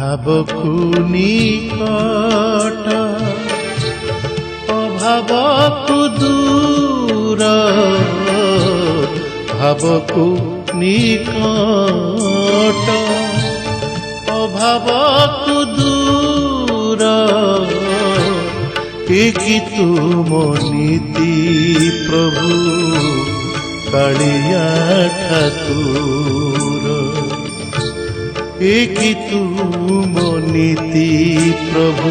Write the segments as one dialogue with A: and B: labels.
A: ଭାବକୁ ନିକଟ ଅଭାବକୁ ଦୂର ଭାବକୁ ନିକଟ ଅଭାବକୁ ଦୂର କି ତୁମ ନୀତି ପ୍ରଭୁ କାଳିଆ ଠାକୁର कि तुम नीति प्रभु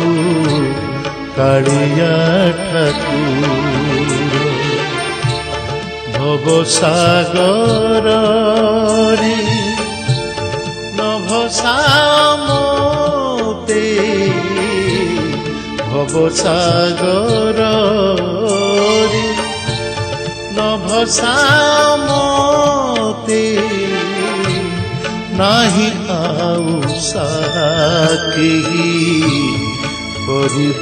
A: कालिया ठाकुर भवसागर नभसामते भवसागर नभसामते नाही आउ साथी करिब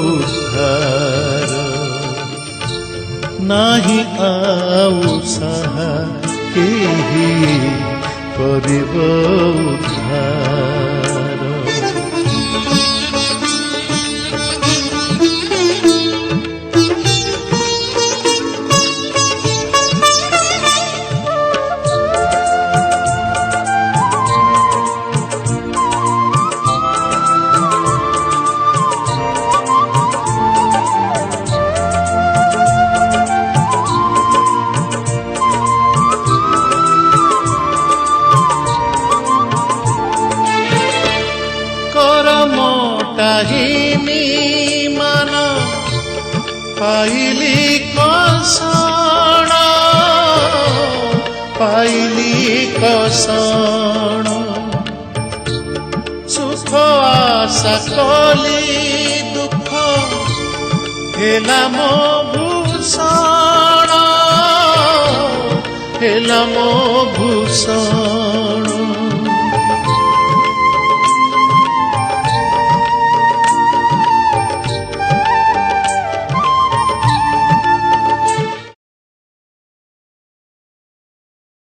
A: उद्धार नाही आउ साथी करिब उद्धार काहिनी मन पाइली कसण सुख आशा कली दुख हेला मो भूषण हेला मो भूषण